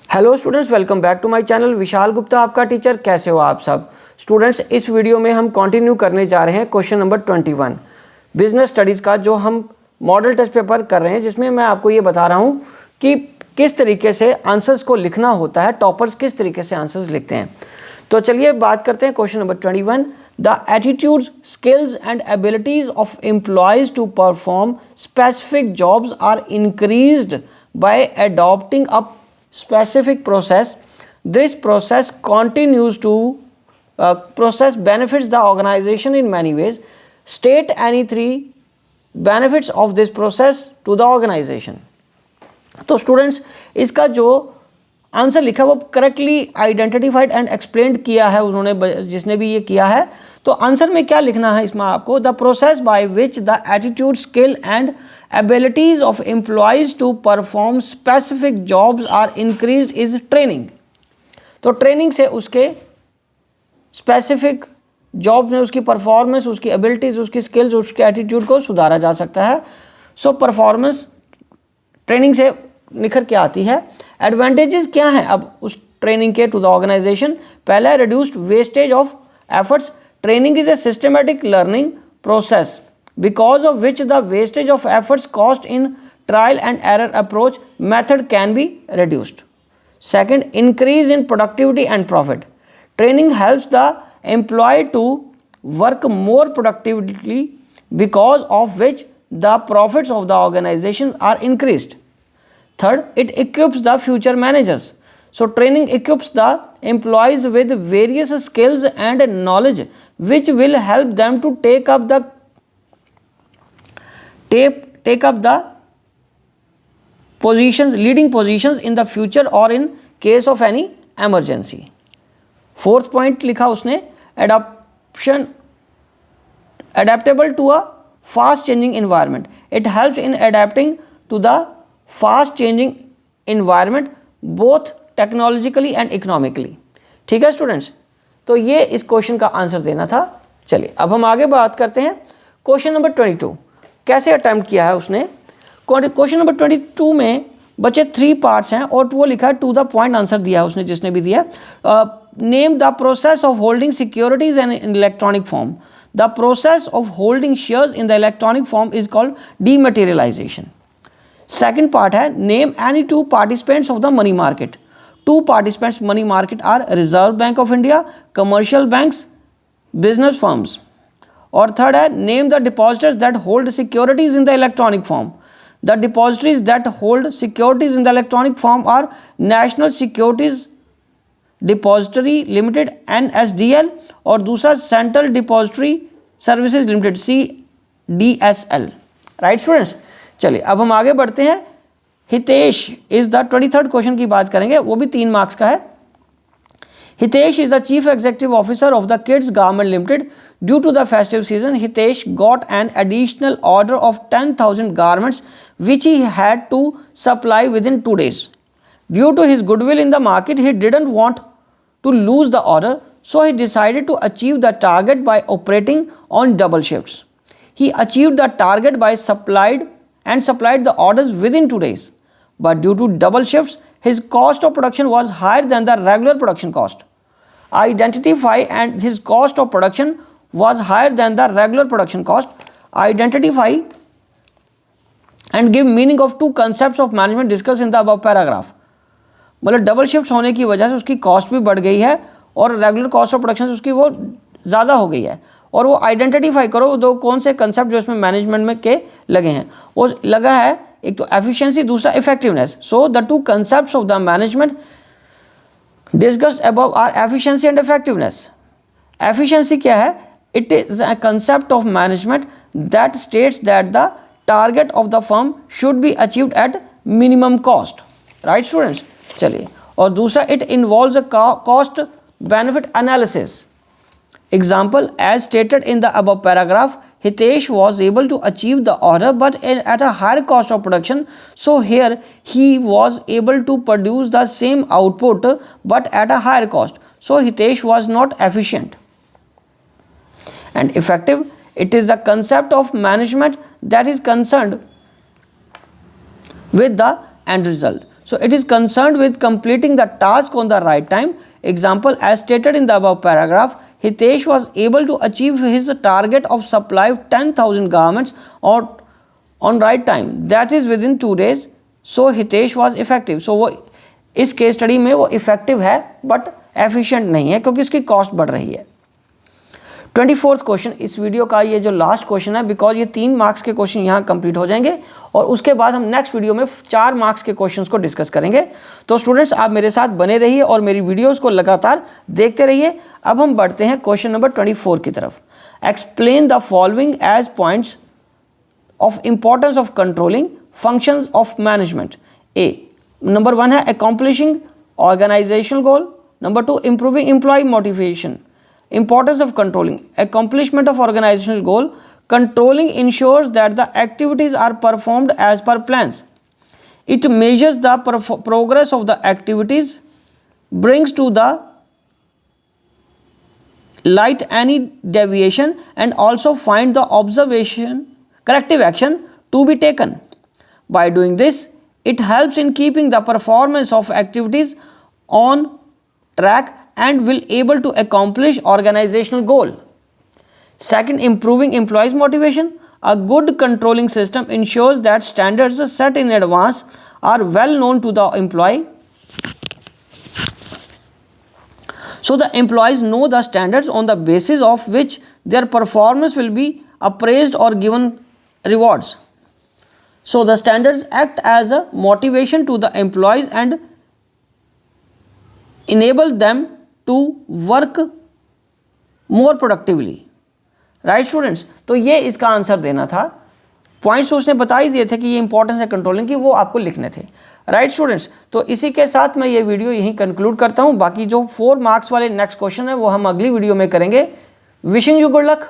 Hello students, welcome back to my channel. Vishal Gupta आपका teacher. कैसे हो आप सब स्टूडेंट्स? इस वीडियो में हम कंटिन्यू करने जा रहे हैं क्वेश्चन नंबर 21 बिजनेस स्टडीज़ का, जो हम मॉडल टेस्ट पेपर कर रहे हैं, जिसमें मैं आपको ये बता रहा हूँ कि किस तरीके से आंसर्स को लिखना होता है, टॉपर्स किस तरीके से आंसर्स लिखते हैं। तो चलिए बात करते हैं question number 21। The attitudes, skills and abilities of employees to perform specific jobs are increased by adopting a specific process. This process continues to process benefits the organization in many ways. State any three benefits of this process to the organization. तो students, इसका जो answer लिखा वो correctly identified and explained किया है उन्होंने, जिसने भी ये किया है। तो आंसर में क्या लिखना है इसमें आपको? The process by which the attitude, skill and abilities of employees to perform specific jobs are increased is training. तो ट्रेनिंग से उसके स्पेसिफिक जॉब्स में उसकी परफॉर्मेंस, उसकी एबिलिटीज, उसकी स्किल्स, उसके एटीट्यूड को सुधारा जा सकता है। सो परफॉर्मेंस ट्रेनिंग से निखर के आती है। एडवांटेजेस क्या हैं अब उस ट्रेनिंग के टू द ऑर्गेनाइजेशन? पहला है reduced wastage of efforts. Training is a systematic learning process because of which the wastage of efforts cost in trial and error approach method can be reduced. Second, increase in productivity and profit. Training helps the employee to work more productively because of which the profits of the organization are increased. Third, it equips the future managers. So training equips the employees with various skills and knowledge which will help them to take up the positions, leading positions in the future or in case of any emergency. Fourth point लिखा उसने, adaptable to a fast changing environment. It helps in adapting to the fast changing environment both technologically and economically. ठीक है students, तो ये इस question का answer देना था। चलिए अब हम आगे बात करते हैं क्वेश्चन नंबर 22 कैसे अटेम्प्ट किया है उसने। क्वेश्चन नंबर 22 में बच्चे 3 पार्ट्स हैं और वो लिखा है टू द पॉइंट आंसर दिया है उसने, जिसने भी दिया। Name the process of holding securities in electronic form. The process of holding shares in the electronic form is called dematerialization. Second part है, name any 2 participants of the money market. 2 participants money market are Reserve Bank of India, commercial banks, business firms. और third है, name the depositors that hold securities in the electronic form. The depositories that hold securities in the electronic form are National Securities depository limited NSDL और दूसरा central depository services limited CDSL। Right students, चलिए अब हम आगे बढ़ते हैं। Hitesh is the 23rd question की बात करेंगे, वो भी 3 मार्क्स का है। Hitesh is the chief executive officer of the kids garment limited. Due to the festive season Hitesh got an additional order of 10,000 garments which he had to supply within 2 days. Due to his goodwill in the market, he didn't want to lose the order, so he decided to achieve the target by operating on double shifts. He achieved the target by supplied the orders within 2 days. But due to double shifts, his cost of production was higher than the regular production cost. Identify and his cost of production was higher than the regular production cost. Identify and give meaning of 2 concepts of management discussed in the above paragraph. मतलब double shift होने की वजह से उसकी cost भी बढ़ गई है और रेगुलर कॉस्ट ऑफ प्रोडक्शन उसकी वो ज़्यादा हो गई है। और वो आइडेंटिफाई करो 2 कौन से कंसेप्ट जो इसमें मैनेजमेंट में के लगे हैं। वो लगा है एक तो एफिशिएंसी, दूसरा effectiveness. So the 2 concepts of the management discussed above are efficiency and effectiveness. Efficiency क्या है? It is a concept of management that states that the target of the firm should be achieved at minimum cost. Right students, चलिए। और दूसरा, it involves a cost benefit analysis. Example, as stated in the above paragraph, Hitesh was able to achieve the order but at a higher cost of production, so here he was able to produce the same output but at a higher cost, so Hitesh was not efficient. And effective, it is the concept of management that is concerned with the end result. So it is concerned with completing the task on the right time. Example, as stated in the above paragraph, Hitesh was able to achieve his target of supply of 10,000 garments on right time, that is within 2 days. So Hitesh was effective. So वो इस case study में वो effective है but efficient नहीं है क्योंकि इसकी cost बढ़ रही है। 24th क्वेश्चन इस वीडियो का ये जो लास्ट क्वेश्चन है, बिकॉज ये 3 मार्क्स के क्वेश्चन यहाँ कंप्लीट हो जाएंगे और उसके बाद हम नेक्स्ट वीडियो में 4 मार्क्स के क्वेश्चंस को डिस्कस करेंगे। तो स्टूडेंट्स आप मेरे साथ बने रहिए और मेरी वीडियोस को लगातार देखते रहिए। अब हम बढ़ते हैं क्वेश्चन नंबर 24 की तरफ। Explain the following as points of importance of controlling functions of management. A number 1 है accomplishing organisational goal. Number 2 improving employee motivation. Importance of controlling accomplishment of organizational goal. Controlling ensures that the activities are performed as per plans. It measures the progress of the activities, brings to the light any deviation, and also find the corrective action to be taken. By doing this, it helps in keeping the performance of activities on track and will able to accomplish organizational goal. Second, improving employees motivation. A good controlling system ensures that standards set in advance are well known to the employee, so the employees know the standards on the basis of which their performance will be appraised or given rewards. So the standards act as a motivation to the employees and enable them to work more productively. Right students, तो ये इसका answer देना था। Points उसने बता ही दिए थे कि ये इंपॉर्टेंस है कंट्रोलिंग की, वो आपको लिखने थे। राइट स्टूडेंट्स, तो इसी के साथ मैं ये वीडियो यहीं कंक्लूड करता हूँ। बाकी जो 4 मार्क्स वाले नेक्स्ट क्वेश्चन है वो हम अगली वीडियो में करेंगे। Wishing you good luck.